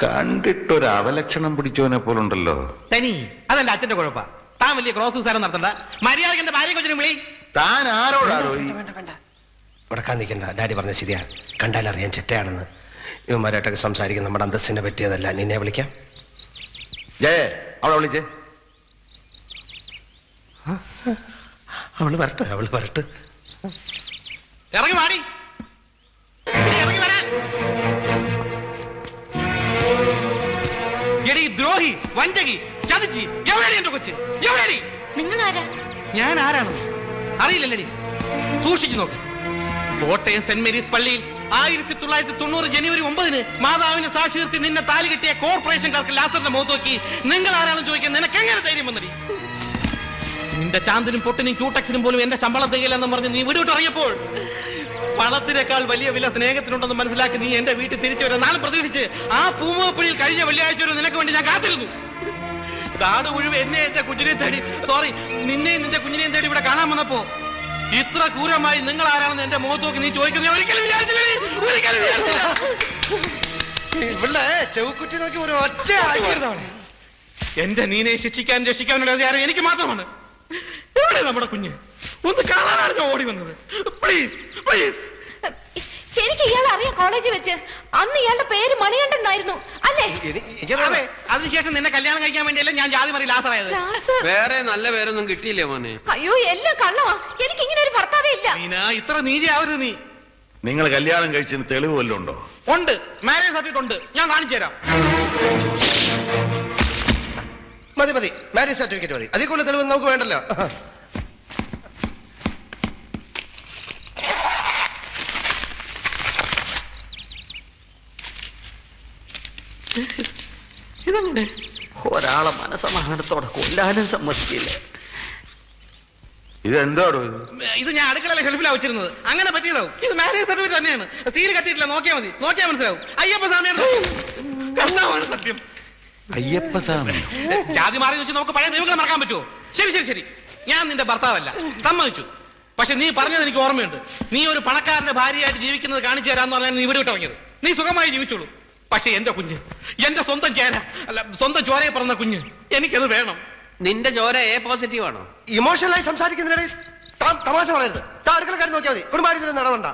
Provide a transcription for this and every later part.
കണ്ടിട്ടൊരു അവലക്ഷണം പിടിച്ചവനെ പോലുണ്ടല്ലോ. തനി അതെന്റെ അച്ഛന്റെ കുഴപ്പ. താൻ വലിയ ക്രോസ് സാരം നടത്തണ്ട. മര്യാദയ്ക്ക് എന്റെ ഭാര്യ കൊച്ചിനും വിളി. താൻ ആരോടാണോ? ഉടക്കാൻ നിൽക്കണ്ട. ഡാഡി പറഞ്ഞ ശരിയാ. കണ്ടാലറിയാൻ ചെറ്റയാണെന്ന്. ഇവന്മാരായിട്ടൊക്കെ സംസാരിക്കുന്ന നമ്മുടെ അന്തസ്സിനെ പറ്റിയതല്ല. നിന്നെ വിളിക്കാം. ജയ അവളെ വിളിച്ചേ. അവള് വരട്ടെ, അവള് വരട്ടെ. ഇറങ്ങി വാടി, ഇറങ്ങി വരാൻ. എടി ദ്രോഹി, വഞ്ചകി, ചതിച്ചി, എവിടെയാണ് എന്റെ കൊച്ച്? എവിടെയാണ് നിങ്ങൾ? ആരാ? ഞാൻ ആരാണ് അറിയില്ലല്ലേ? സൂക്ഷിച്ചു നോക്ക്. കോട്ടയം സെന്റ് മേരീസ് പള്ളിയിൽ 1990 ജനുവരി 9 മാതാവിന് സാക്ഷി നിർത്തി നിന്നെ താലി കെട്ടിയ കോർപ്പറേഷൻകാർക്ക് ലാസറിന്റെ മുഖത്ത് നോക്കി നിങ്ങൾ ആരാണെന്ന് ചോദിക്കാൻ നിനക്ക് എങ്ങനെ ധൈര്യം വന്നടി? നിന്റെ ചാന്തിനും പൊട്ടിനും ക്യൂട്ടക്സിനും പോലും എന്റെ ശമ്പളം തികയില്ലെന്ന് പറഞ്ഞ് നീ വീട് വിട്ടിറങ്ങിയപ്പോൾ പണത്തിനേക്കാൾ വലിയ വില സ്നേഹത്തിനുണ്ടെന്ന് മനസ്സിലാക്കി നീ എന്റെ വീട്ടിൽ തിരിച്ചു വരാൻ നാളെ പ്രതീക്ഷിച്ച് ആ പൂമുഖപ്പുഴയിൽ കഴിഞ്ഞ വെള്ളിയാഴ്ച ഒരു നിനക്ക് വേണ്ടി ഞാൻ കാത്തിരുന്നു. നാട് മുഴുവൻ എന്നെ എന്റെ കുഞ്ഞിനെ തേടി, സോറി, നിന്നെയും നിന്റെ കുഞ്ഞിനെയും തേടി ഇവിടെ കാണാൻ വന്നപ്പോ ഇത്ര ക്രൂരമായി നിങ്ങൾ ആരാണെന്ന് എന്റെ മുഖത്ത് നോക്കി നീ ചോദിക്കുന്നത് ഒരിക്കലും വിചാരിച്ചില്ല. ഇവിടെ ചെവുക്കുറ്റി നോക്കി ഒരു ഒറ്റ എന്റെ നീനെ ശിക്ഷിക്കാൻ രക്ഷിക്കാനുള്ള അധികാരം എനിക്ക് മാത്രമാണ്. എവിടെ നമ്മുടെ കുഞ്ഞ്? ഒന്ന് കാണാനാണ് ഞാൻ ഓടി വന്നത്. Please please. എനിക്ക് ഇയാളെ അറിയാം. കോളേജിൽ വെച്ച് അന്ന് ഇയാളുടെ പേര് മണികണ്ഠനായിരുന്നു അല്ലേ? അതെ, അതിനുശേഷം നിന്നെ കല്യാണം കഴിക്കാൻ വേണ്ടിയല്ലേ ഞാൻ ജാതി മറി ലാസറായത്. വേറെ നല്ല പേരൊന്നും കിട്ടിയില്ലേ മോനെ? അയ്യോ, എല്ലാം കള്ളമാ. എനിക്ക് ഇങ്ങനെ ഒരു ഭർത്താവേ ഇല്ല. നീനാ ഇത്ര നീതി ആവരുത് നീ. നിങ്ങൾ കല്യാണം കഴിച്ചതിന് തെളിവ് വല്ലതും ഉണ്ടോ? ഉണ്ട്, മാരേജ് സർട്ടിഫിക്കറ്റ് ഉണ്ട്, ഞാൻ കാണിച്ചു തരാം. മതി മതി, മാരേജ് സർട്ടിഫിക്കറ്റ് മതി. അതിൽ കൂടുതൽ തെളിവ് നമുക്ക് വേണ്ടല്ലോ. ഇതെങ്ങനെ ഒരാളെ മനസമാധാനത്തോടെ കൊല്ലാനും സമ്മതിക്കില്ല. ഇതെന്തോടോ? ഇത് ഞാൻ അടുക്കളയിലെ ഷെൽഫിലാണ് വെച്ചിരുന്നത്. അങ്ങനെ പറ്റിയതാവും. ഇത് മാരേജ് സർട്ടിഫിക്കറ്റ് തന്നെയാണ്. സീൽ കത്തിയിട്ടില്ല, നോക്കിയാൽ മതി. നോക്കിയാൽ മനസ്സിലാവും. അയ്യപ്പ സ്വാമിയാണ് കർത്താവാണ് സത്യം. അയ്യപ്പ സ്വാമി ജാതി മാറി വെച്ച് നമുക്ക് പഴയ ദൈവങ്ങളെ മറക്കാൻ പറ്റുമോ? ശരി ശരി ശരി, ഞാൻ നിന്റെ ഭർത്താവല്ല, സമ്മതിച്ചു. പക്ഷെ നീ പറഞ്ഞത് എനിക്ക് ഓർമ്മയുണ്ട്. നീ ഒരു പണക്കാരന്റെ ഭാര്യയായിട്ട് ജീവിക്കുന്നത് കാണിച്ചു തരാന്ന് പറഞ്ഞാൽ നീ ഇവിടെ വിട്ടിറങ്ങിയത്. നീ സുഖമായി ജീവിച്ചോളൂ. പക്ഷെ എന്റെ കുഞ്ഞ്, എന്റെ സ്വന്തം ചേര, അല്ല സ്വന്തം ചോരയെ പറഞ്ഞ കുഞ്ഞ്, എനിക്കത് വേണം. നിന്റെ ചോര എ പോസിറ്റീവ് ആണോ? ഇമോഷണലായി സംസാരിക്കുന്നതിനിടയിൽ താൻ തമാശ വളരരുത്. താൻ അടുക്കളക്കാരൻ നോക്കിയാൽ മതി. കുടുംബാരിദ്രം നടവണ്ട.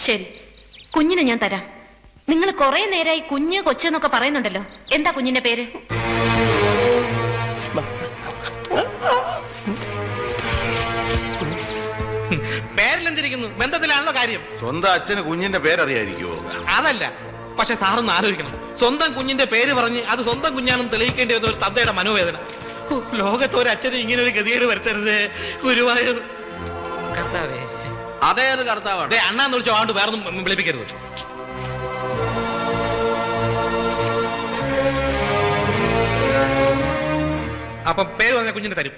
ശരി, കുഞ്ഞിനെ ഞാൻ തരാം. നിങ്ങൾ കുറെ നേരമായി കുഞ്ഞ് കൊച്ചെന്നൊക്കെ പറയുന്നുണ്ടല്ലോ. എന്താ കുഞ്ഞിന്റെ പേര്? പേരിലെന്തിരിക്കുന്നു? ബന്ധത്തിലാണല്ലോ കാര്യം. സ്വന്തം അച്ഛന് കുഞ്ഞിന്റെ പേരറിയായിരിക്കുമോ? അതല്ല, പക്ഷെ സാറൊന്ന് ആലോചിക്കണം. സ്വന്തം കുഞ്ഞിന്റെ പേര് പറഞ്ഞ് അത് സ്വന്തം കുഞ്ഞാണെന്ന് തെളിയിക്കേണ്ടി വരുന്ന ഒരു തന്തയുടെ മനോവേദന. ലോകത്തൊരു അച്ഛന് ഇങ്ങനെ ഒരു ഗതികേട് വരുത്തരുത് ഗുരുവായൂർ കർത്താവേ. അതേത് കർത്താവാണ്? അണ്ണാന്ന് വിളിച്ചോ, ആണ്ട് വേറൊന്നും വിളിപ്പിക്കരുത്. അപ്പം പേര് പറഞ്ഞ കുഞ്ഞിനെ തരും.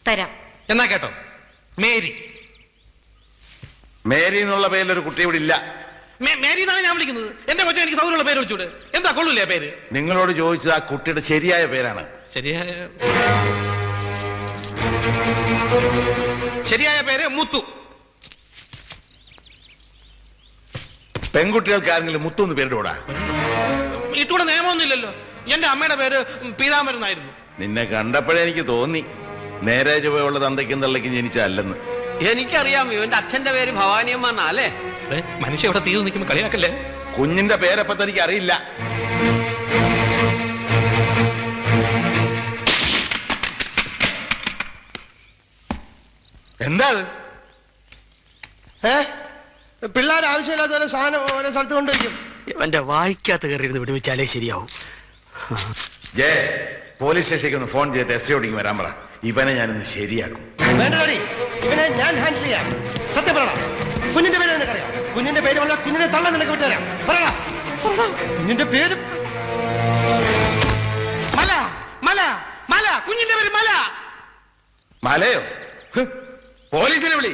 തരാം. എന്നാ കേട്ടോ, മേരി. മേരി എന്നുള്ള പേരിലൊരു കുട്ടി ഇവിടെ ഇല്ല. മേരി എന്നാണ് ഞാൻ വിളിക്കുന്നത്. എന്റെ കൊച്ചു എനിക്ക് സൗകര്യമുള്ള പേര് വിളിച്ചൂടെ? എന്താ കൊള്ളൂല്ലേ പേര്? നിങ്ങളോട് ചോദിച്ചത് ആ കുട്ടിയുടെ ശരിയായ പേരാണ്. ശരിയായ പേര് മുത്തു. പെൺകുട്ടികൾക്ക് ആരെങ്കിലും മുത്തു എന്ന് പേരിടൂടാ? ഇട്ടൂടെ നിയമമൊന്നുമില്ലല്ലോ. എന്റെ അമ്മയുടെ പേര് പീതാംബരൻ ആയിരുന്നു. നിന്നെ കണ്ടപ്പോഴേ എനിക്ക് തോന്നി നേരെ ചുവയുള്ള തന്തയ്ക്കും തള്ളയ്ക്കും ജനിച്ചല്ലെന്ന്. എനിക്കറിയാം, ഇവന്റെ അച്ഛന്റെ പേര് ഭവാനിയമ്മ എന്നാ അല്ലേ? മനുഷ്യ ഇവിടെ തീർന്നു നിൽക്കുമ്പോ കളിയാക്കല്ലേ. കുഞ്ഞിന്റെ പേരപ്പ തനിക്ക് അറിയില്ല. എന്താ പിള്ളേർ ആവശ്യമില്ലാത്ത സാധനം ഓരോ സ്ഥലത്ത് കൊണ്ടുവയ്ക്കും. ഇവന്റെ വായിക്കാത്ത കയറിയിരുന്ന് വിടുവിച്ചാലേ ശരിയാവും. ജയ, പോലീസ് സ്റ്റേഷനിലേക്ക് ഒന്ന് ഫോൺ ചെയ്തിട്ട് എസ് ഐയോടിക്ക് വരാൻ പറ. ഇവനെ ഞാനിന്ന് ശരിയാക്കും. വേണ്ടടി, ഇവനെ ഞാൻ ഹാൻഡിൽ ചെയ്യാം. സത്യം പറയണം. കുഞ്ഞിന്റെ പേര് നിനക്കറിയാം? കുഞ്ഞിന്റെ പേര് പറഞ്ഞാൽ കുഞ്ഞിനെ തള്ളാൻ നിനക്ക് വിട്ടുതരാം. പറയടാ, കുഞ്ഞിന്റെ പേര് മല. മല മല കുഞ്ഞിന്റെ പേര് മല. മലയോ? പോലീസിനെ വിളി.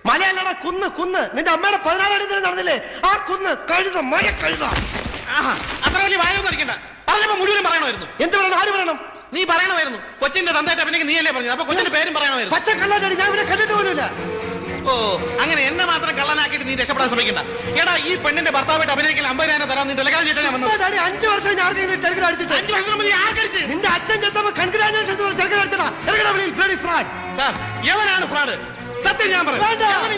മലയല്ലടാ, കുന്ന്. കുന്ന് നിന്റെ അമ്മയുടെ 16 അടി നടന്നില്ലേ? ആ കുന്ന്. കഴുത, മല കഴുത. അത്ര വലിയ വായൊന്നും അടിക്കണ്ട. പറഞ്ഞപ്പോ മുഴുവനും പറയണമായിരുന്നു. എന്ത് പറയണം? ആര് പറയണം? നീ പറയണമായിരുന്നു. കൊച്ചിന്റെ തന്തേറ്റ പിന്നെ നീയല്ലേ പറഞ്ഞത്. അപ്പൊ കൊച്ചിന്റെ പേരും പറയണമായിരുന്നു. പച്ച കള്ളാടി, ഞാൻ ഇവിടെ കണ്ടിട്ട് പോലുമില്ല. ഓ അങ്ങനെ എന്നെ മാത്രം കള്ളനാക്കിയിട്ട് നീ രക്ഷപ്പെടാൻ ശ്രമിക്കണ്ട. എടാ ഈ പെണ്ണിന്റെ ഭർത്താവായിട്ട് അഭിനയിക്കാൻ 50,000 തരാൻ നീ ടെലഗ്രാം ചെയ്തിട്ട് ഞാൻ വന്നത്. ഡാഡി 5 വർഷം ഞാൻ ടെലഗ്രാം അടിച്ചിട്ട് 5 വർഷം മുമ്പ് നീ ആർക്കടിച്ച്? നിന്റെ അച്ഛൻ ചെത്തപ്പോ കൺഗ്രാജുലേഷൻ ടെലഗ്രാം അടിച്ചടാ. ഇറങ്ങടാ വെളിയിൽ, ബ്ലഡി ഫ്രോഡ്. സാർ എവനാണ് ഫ്രോഡ്? സത്യം ഞാൻ പറയാം.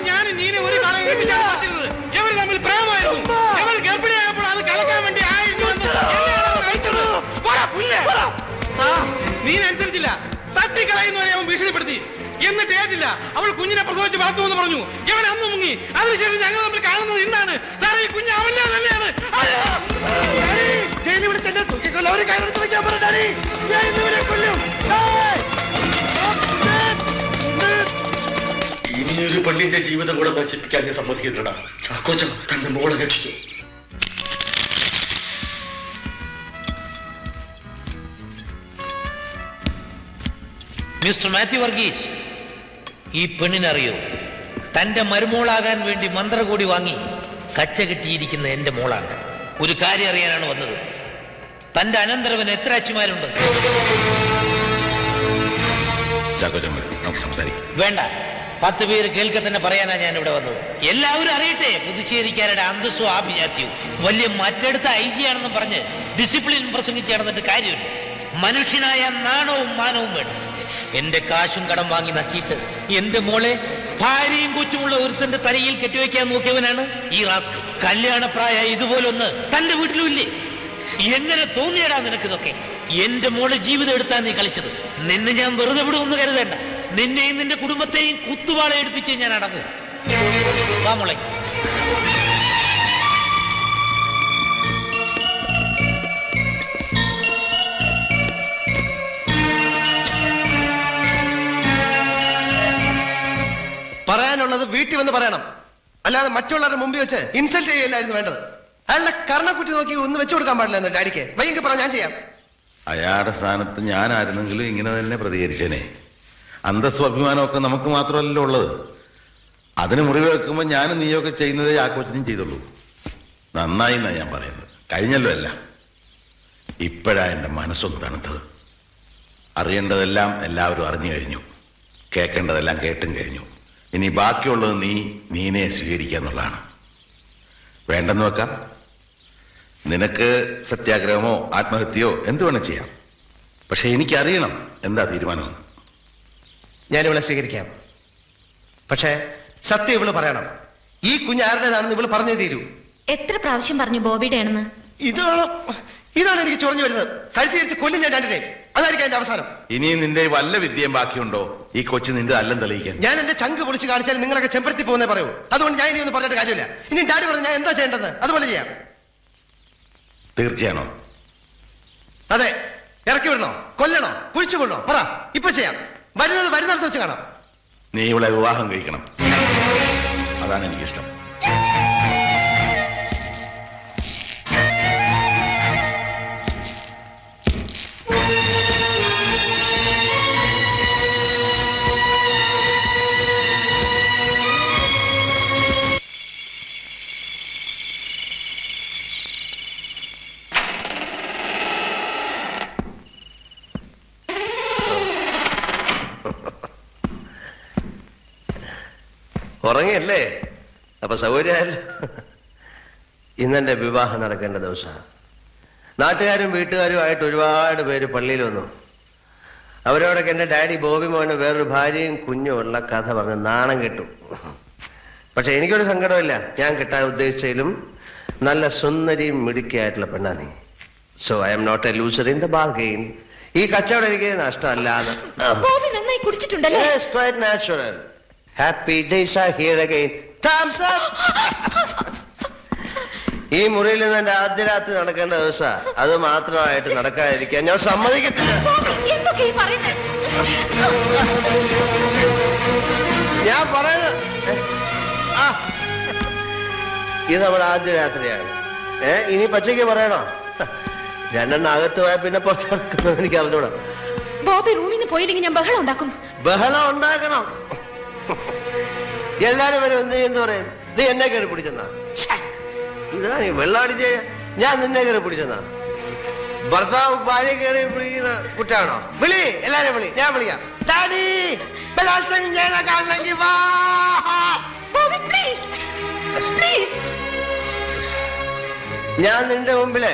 ഞാൻ നീനെ ഒരു കാലം ഏൽപ്പിച്ചാണ് പറ്റുന്നത്. എവര് തമ്മിൽ പ്രേമമായിരുന്നു. എവർ ഗർഭിണിയായപ്പോൾ അത് കലക്കാൻ വേണ്ടി 1000 രൂപ നീ അനുസരിച്ചില്ല. തട്ടിക്കളയുന്നവരെ അവൻ ഭീഷണിപ്പെടുത്തി. എന്നിട്ട് ഏറ്റില്ല. അവൾ കുഞ്ഞിനെ പ്രസവിച്ച് വളർത്തുമെന്ന് പറഞ്ഞു. ഇവൻ അന്ന് മുങ്ങി. അതിനുശേഷം ഞങ്ങൾ തമ്മിൽ കാണുന്നത് ഇന്നാണ്. സാറേ ഈ കുഞ്ഞ് അവന്റെ തന്നെയാണ്. ജയിലിൽ വിളിച്ച് എന്നെ തൂക്കിക്കൊല്ലും. അവര് കയറെടുത്ത് വെക്കാൻ പറ ഡാഡി. ഞാൻ ഇന്നിവരെ കൊല്ലും. ഇനിയൊരു പെണ്ണിന്റെ ജീവിതം കൂടെ നശിപ്പിക്കാൻ ഞാൻ സമ്മതിക്കില്ലടാ. ചാക്കോച്ച തന്റെ മോളെ രക്ഷിച്ചു. മിസ്റ്റർ മാത്യു വർഗീസ്, ഈ പെണ്ണിനറിയോ തന്റെ മരുമോളാകാൻ വേണ്ടി മന്ത്രകൂടി വാങ്ങി കച്ച കെട്ടിയിരിക്കുന്ന എന്റെ മോളാണ്. ഒരു കാര്യം അറിയാനാണ് വന്നത്. തന്റെ അനന്തരവന് എത്ര അച്ഛന്മാരുണ്ട്? നമുക്ക് സംസാരിക്കാം. വേണ്ട, 10 പേര് കേൾക്കെ തന്നെ പറയാനാ ഞാൻ ഇവിടെ വന്നത്. എല്ലാവരും അറിയട്ടെ പുതുച്ചേരിക്കാരുടെ അന്തസ്സും ആഭിജാത്യവും. വലിയ മറ്റെടുത്ത IG ആണെന്ന് പറഞ്ഞ് ഡിസിപ്ലിൻ പ്രസംഗിച്ച് നടന്നിട്ട് കാര്യമില്ല. മനുഷ്യനായ നാണവും മാനവും വേണം. എന്റെ കാശും കടം വാങ്ങി നക്കിയിട്ട് എന്റെ മോളെ ഭാര്യയും കൊച്ചുമുള്ള ഒരുത്തന്റെ തലയിൽ കെട്ടിവെക്കാൻ നോക്കിയവനാണ് ഈ റാസ്കൽ. കല്യാണപ്രായ ഇതുപോലൊന്ന് തന്റെ വീട്ടിലും ഇല്ലേ? എങ്ങനെ തോന്നിയടാ നിനക്കിതൊക്കെ? എന്റെ മോളെ ജീവിതം എടുത്താ നീ കളിച്ചത്. നിന്നെ ഞാൻ വെറുതെ വിടുമെന്ന് കരുതേണ്ട. നിന്നെയും നിന്റെ കുടുംബത്തെയും കുത്തുവാള എടുപ്പിച്ച് ഞാൻ അടങ്ങും. വാ മോളെ. പറയാനുള്ളത് വീട്ടിൽ വന്ന് പറയണം. അല്ലാതെ മറ്റുള്ളവരുടെ മുമ്പിൽ വെച്ച് ഇൻസൾട്ട് ചെയ്യലായിരുന്നു വേണ്ടത്. അയാളുടെ കർണക്കുറ്റി നോക്കി ഒന്ന് വെച്ചു കൊടുക്കാൻ പാടില്ല ഡാഡിക്ക്. വൈകി പറഞ്ഞ ഞാൻ ചെയ്യാം. അയാളുടെ സ്ഥാനത്ത് ഞാനായിരുന്നെങ്കിലും ഇങ്ങനെ തന്നെ പ്രതികരിച്ചേനെ. അന്തസ്സും അഭിമാനമൊക്കെ നമുക്ക് മാത്രമല്ലല്ലോ ഉള്ളത്. അതിന് മുറിവ് വെക്കുമ്പോൾ ഞാനും നീയൊക്കെ ചെയ്യുന്നതേ ആ കൊച്ചിനും ചെയ്തുള്ളൂ. നന്നായി എന്നാ ഞാൻ പറയുന്നത്. കഴിഞ്ഞല്ലോ എല്ലാം. ഇപ്പോഴാ എൻ്റെ മനസ്സൊന്ന് തണുത്തത്. അറിയേണ്ടതെല്ലാം എല്ലാവരും അറിഞ്ഞു കഴിഞ്ഞു. കേൾക്കേണ്ടതെല്ലാം കേട്ടും കഴിഞ്ഞു. ഇനി ബാക്കിയുള്ളത് നീനെ സ്വീകരിക്കുക എന്നുള്ളതാണ്. വേണ്ടെന്ന് വെക്കാം. നിനക്ക് സത്യാഗ്രഹമോ ആത്മഹത്യയോ എന്ത് വേണം ചെയ്യാം. പക്ഷെ എനിക്കറിയണം എന്താ തീരുമാനമെന്ന്. ഞാനിവളെ സ്വീകരിക്കാം. പക്ഷേ സത്യം ഇവള് പറയണം. ഈ കുഞ്ഞ് ആരുടേതാണെന്ന് ഇവള് പറഞ്ഞേ തീരൂ. എത്ര പ്രാവശ്യം പറഞ്ഞു ബോബിയുടെ ആണെന്ന്? ഇതാണ് എനിക്ക് ചൊറിഞ്ഞു വരുന്നത്. കഴുത്തി തിരിച്ച് കൊല്ലും ഞാൻ രണ്ടിനെ. അതായിരിക്കും എന്റെ അവസാനം. ഇനി നിന്റെ വല്ല വിദ്യയും ബാക്കിയുണ്ടോ ഈ കൊച്ചു നിന്റെ അല്ലം തെളിയിക്കാൻ? ഞാൻ എന്റെ ചങ്ക് പൊളിച്ച് കാണിച്ചാൽ നിങ്ങളൊക്കെ ചെമ്പരത്തി പോകുന്നേ പറയൂ. അതുകൊണ്ട് ഞാൻ ഇനി ഒന്നും പറഞ്ഞിട്ട് കാര്യമില്ല. ഇനി ഡാഡി പറഞ്ഞ ഞാൻ എന്താ ചെയ്യേണ്ടത് അതുപോലെ ചെയ്യാം. തീർച്ചയാണോ? അതെ. ഇറക്കി വിടണോ, കൊല്ലണോ, കുഴിച്ചു കൊള്ളണോ പറ. ഇപ്പൊ ചെയ്യാം. വരുന്നിടത്ത് വെച്ച് കാണാം. നീ ഇവിടെ വിവാഹം കഴിക്കണം. അതാണ് എനിക്കിഷ്ടം. ഉറങ്ങിയല്ലേ? അപ്പൊ സൗകര്യമല്ല. ഇന്നെന്റെ വിവാഹം നടക്കേണ്ട ദിവസമാണ്. നാട്ടുകാരും വീട്ടുകാരുമായിട്ട് ഒരുപാട് പേര് പള്ളിയിൽ വന്നു. അവരോടൊക്കെ എന്റെ ഡാഡി ബോബി മോന് വേറൊരു ഭാര്യയും കുഞ്ഞും ഉള്ള കഥ പറഞ്ഞ് നാണം കെട്ടു. പക്ഷെ എനിക്കൊരു സങ്കടമില്ല. ഞാൻ കിട്ടാൻ ഉദ്ദേശിച്ചതിലും നല്ല സുന്ദരിയും മിടുക്കിയായിട്ടുള്ള പെണ്ണാ നീ. So I am not a loser in the bargain. ഈ കച്ചവടം എനിക്ക് നഷ്ടമല്ലാന്ന്. ബോബി നന്നായി കുടിച്ചിട്ടുണ്ടല്ലേ? Natural. Happy days are here again. Thumbs up. ഈ മുറിയിൽ നിന്ന് എന്റെ ആദ്യ രാത്രി നടക്കേണ്ട ദിവസം അത് മാത്രമായിട്ട് നടക്കാതിരിക്കാൻ ഞാൻ സമ്മതിക്കത്തില്ല. ഞാൻ പറയുന്നത് ഇത് നമ്മുടെ ആദ്യ രാത്രിയാണ്. ഇനി പച്ചയ്ക്ക് പറയണോ? 2 അകത്ത് പോയാൽ പിന്നെ പുറത്തിറക്കുന്നത് എനിക്ക് അറിഞ്ഞൂടാ. ബോബി റൂമിൽ നിന്ന് പോയില്ലെങ്കിൽ ഞാൻ ബഹളം ഉണ്ടാക്കും. ബഹളം ഉണ്ടാക്കണം. എല്ലാരും വരും. എന്ത് ചെയ്യുന്ന പറയും? ഇത് എന്നെ കയറി പിടിച്ചെന്നാ. ഇതാണ് വെള്ളാടിച്ച ഞാൻ നിന്നെ കയറി പിടിച്ചെന്നാ. ഭർത്താവ് ഭാര്യ കയറി പിടിക്കുന്ന കുറ്റാണോ? വിളി, എല്ലാരും വിളി. ഞാൻ വിളിക്കാം. ഡാഡി ബലാത്സംഗം കാണണമെങ്കിൽ വാ. ഞാൻ നിന്റെ മുമ്പില്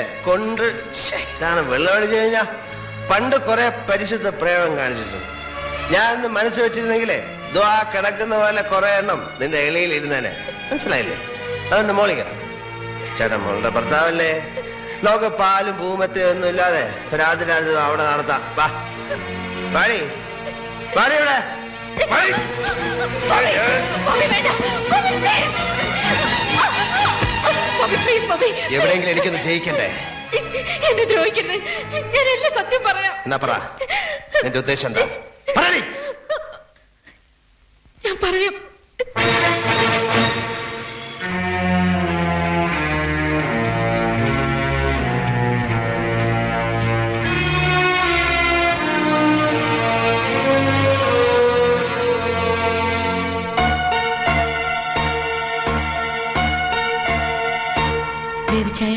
ഇതാണ് വെള്ളം ഒഴിച്ചു കഴിഞ്ഞാ പണ്ട് കുറെ പരിശുദ്ധ പ്രയോഗം കാണിച്ചിട്ടുണ്ട്. ഞാൻ ഇന്ന് മനസ്സ് വെച്ചിരുന്നെങ്കിലേ ദ്വാ കിടക്കുന്ന പോലെ കുറെ എണ്ണം നിന്റെ ഇലയിൽ ഇരുന്നേനെ. മനസ്സിലായില്ലേ? അതുകൊണ്ട് മോളിക്കണം. ചേട്ടൻ മോളുടെ ഭർത്താവല്ലേ, നമുക്ക് പാലും പൂമത്തെ ഒന്നും ഇല്ലാതെ രാത്രി അവിടെ നടത്താം. വാ പാടി പാടി ഇവിടെ എവിടെയെങ്കിലും എനിക്കൊന്ന് ജയിക്കണ്ടേ? എന്നെ ദ്രോഹിക്കരുത്, ഞാൻ എല്ലാം സത്യം പറയാം. എന്നാ പറ, എന്റെ ഉദ്ദേശം എന്താ? പറയടി. ഞാൻ പറയാം. ബേബിച്ചായ,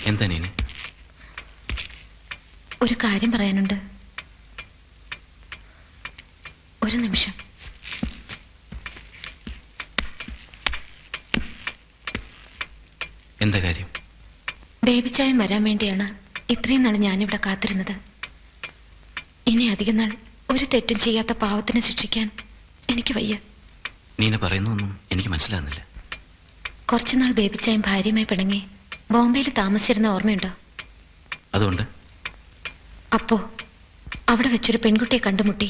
എന്താ നീ? ഒരു കാര്യം പറയാനുണ്ട്. ഒരു നിമിഷം. എന്താ കാര്യം? ബേബിച്ചായം വരാൻ വേണ്ടിയാണ് ഇത്രയും നാൾ ഞാനിവിടെ കാത്തിരുന്നത്. ഇനി അധികം നാൾ ഒരു തെറ്റും ചെയ്യാത്ത പാവത്തിനെ ശിക്ഷിക്കാൻ എനിക്ക് വയ്യ. നീന പറയുന്നൊന്നും എനിക്ക് മനസ്സിലാകുന്നില്ല. കുറച്ചുനാൾ ബേബിച്ചായം ഭാര്യയുമായി പിണങ്ങി ബോംബെയിൽ താമസിച്ചിരുന്ന ഓർമ്മയുണ്ടോ? അതുകൊണ്ട് അപ്പോ അവിടെ വെച്ചൊരു പെൺകുട്ടിയെ കണ്ടുമുട്ടി.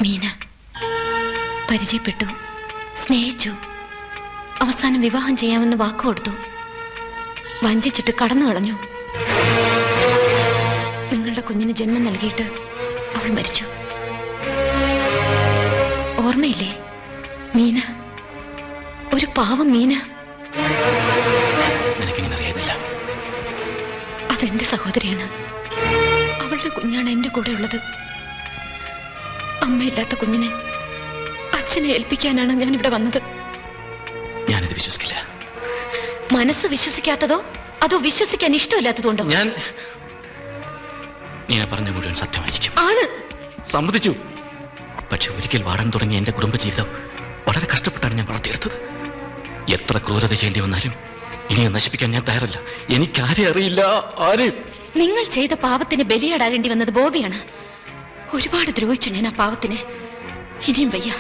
മീന. പരിചയപ്പെട്ടു, സ്നേഹിച്ചു. അവസാനം വിവാഹം ചെയ്യാമെന്ന് വാക്കു കൊടുത്തു. വഞ്ചിച്ചിട്ട് കടന്നു കളഞ്ഞു. നിങ്ങളുടെ കുഞ്ഞിന് ജന്മം നൽകിയിട്ട് അവൾ മരിച്ചു. ഓർമ്മയില്ലേ? മീന, ഒരു പാവം മീന. നിനക്കിങ്ങനെ അറിയാതില്ല. അതെന്റെ സഹോദരിയാണ്. അവളുടെ കുഞ്ഞാണ് എന്റെ കൂടെ ഉള്ളത്. അമ്മയില്ലാത്ത കുഞ്ഞിനെ അച്ഛനെ ഏൽപ്പിക്കാനാണ് ഞാൻ ഇവിടെ വന്നത്. ഞാനിത് വിശ്വസിക്കില്ല. മനസ്സ് വിശ്വസിക്കാത്തതോ അതോ വിശ്വസിക്കാൻ ഇഷ്ടമില്ലാത്തതുകൊണ്ടോ? ഞാൻ നീ പറഞ്ഞ മുഴുവൻ സത്യമായിരിക്കും. ആണ്. സമ്മതിച്ചു. പക്ഷെ ഒരിക്കൽ വാടാൻ തുടങ്ങിയ എന്റെ കുടുംബജീവിതം വളരെ കഷ്ടപ്പെട്ടാണ് ഞാൻ വളർത്തിയെടുത്തത്. എത്ര ക്രൂരത ചെയ്യേണ്ടി വന്നാലും ഇനി നശിപ്പിക്കാൻ ഞാൻ തയ്യാറല്ല. എനിക്കാരെ അറിയില്ല, ആരെയും. നിങ്ങൾ ചെയ്ത പാവത്തിന് ബലിയാടാകേണ്ടി വന്നത് ബോബിയാണ്. ഒരുപാട് ദ്രോഹിച്ചു ഞാൻ ആ പാവത്തിനെ. ഇനിയും വയ്യ.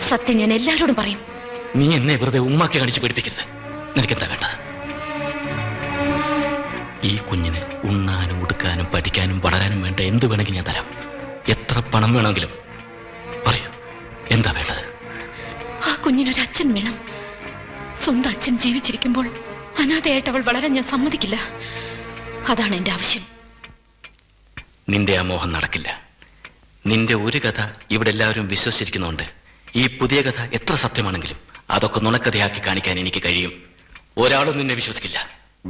സത്യം ഞാൻ എല്ലാവരോടും പറയും. നീ എന്നെ വെറുതെ ഉമ്മാക്കി കാണിച്ച് പേടിപ്പിക്കരുത്. നിനക്കെന്താ വേണ്ടത്? ഈ കുഞ്ഞിന് ഉണ്ണാനും ഉടുക്കാനും പഠിക്കാനും വളരാനും വേണ്ട എന്ത് വേണമെങ്കിലും ഞാൻ തരാം. എത്ര പണം വേണമെങ്കിലും പറയൂ. എന്താ വേണ്ടത്? ആ കുഞ്ഞിനൊരു അച്ഛൻ വേണം. സ്വന്തം അച്ഛൻ ജീവിച്ചിരിക്കുമ്പോൾ അനാഥയായിട്ട് അവൾ വളരാൻ ഞാൻ സമ്മതിക്കില്ല. അതാണ് എന്റെ ആവശ്യം. നിന്റെ ആ മോഹം നടക്കില്ല. നിന്റെ ഒരു കഥ ഇവിടെ എല്ലാവരും വിശ്വസിച്ചിരിക്കുന്നുണ്ട്. ഈ പുതിയ കഥ എത്ര സത്യമാണെങ്കിലും അതൊക്കെ നുണക്കഥയാക്കി കാണിക്കാൻ എനിക്ക് കഴിയും. ഒരാളും നിന്നെ വിശ്വസിക്കില്ല.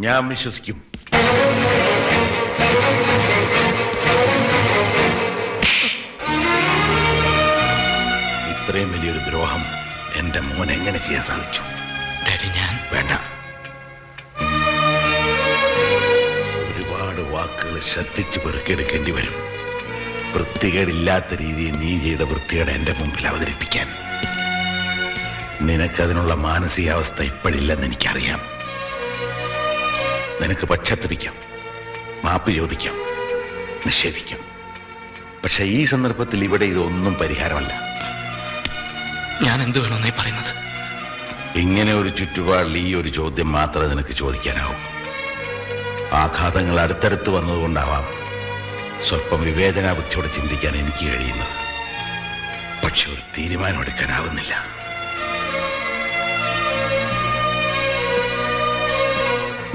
ഞാൻ വിശ്വസിക്കും. ഇത്രയും വലിയൊരു ദ്രോഹം എന്റെ മോൻ എങ്ങനെ ചെയ്യാൻ സാധിച്ചു? ഡാഡി, ഞാൻ വേണ്ട. ഒരുപാട് വാക്കുകൾ ശ്രദ്ധിച്ച് പെറുക്കിയെടുക്കേണ്ടി വരും. വൃത്തികേടില്ലാത്ത രീതിയിൽ നീ ചെയ്ത വൃത്തികേട് എന്റെ മുമ്പിൽ അവതരിപ്പിക്കാൻ. നിനക്കതിനുള്ള മാനസികാവസ്ഥ ഇപ്പോഴില്ലെന്ന് എനിക്കറിയാം. നിനക്ക് പക്ഷത്തിപ്പിക്കാം, മാപ്പ് ചോദിക്കാം, നിഷേധിക്കാം. പക്ഷെ ഈ സന്ദർഭത്തിൽ ഇവിടെ ഇതൊന്നും പരിഹാരമല്ല. ഞാൻ എന്ത് വേണമെന്നേ പറയുന്നത്? ഇങ്ങനെ ഒരു ചുറ്റുപാടിൽ ഈ ഒരു ചോദ്യം മാത്രമേ നിനക്ക് ചോദിക്കാനാവും. ആഘാതങ്ങൾ അടുത്തടുത്ത് വന്നതുകൊണ്ടാവാം സ്വല്പം വിവേചനാബുദ്ധിയോടെ ചിന്തിക്കാൻ എനിക്ക് കഴിയുന്നത്. പക്ഷെ ഒരു തീരുമാനം എടുക്കാനാവുന്നില്ല.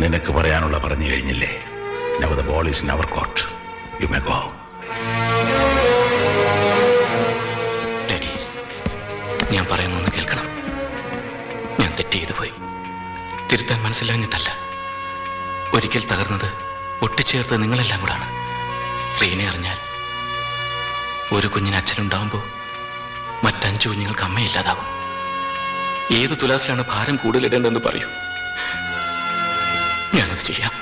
നിനക്ക് പറയാനുള്ള പറഞ്ഞു കഴിഞ്ഞില്ലേ? Now the ball is in our court. You may go. Daddy, ഞാൻ പറയുന്നൊന്ന് കേൾക്കണം. ഞാൻ തെറ്റ് ചെയ്തു പോയി. തിരുത്താൻ മനസ്സിലാഞ്ഞിട്ടല്ല. ഒരിക്കൽ തകർന്നത് ഒട്ടിച്ചേർത്ത് നിങ്ങളെല്ലാം കൂടാണ്. റീനെ അറിഞ്ഞാൽ ഒരു കുഞ്ഞിന് അച്ഛനുണ്ടാവുമ്പോൾ മറ്റഞ്ചു കുഞ്ഞുങ്ങൾക്ക് അമ്മയില്ലാതാവും. ഏത് തുലാസിലാണ് ഭാരം കൂടുതലിടേണ്ടതെന്ന് പറയൂ. ഞാനത് ചെയ്യാം.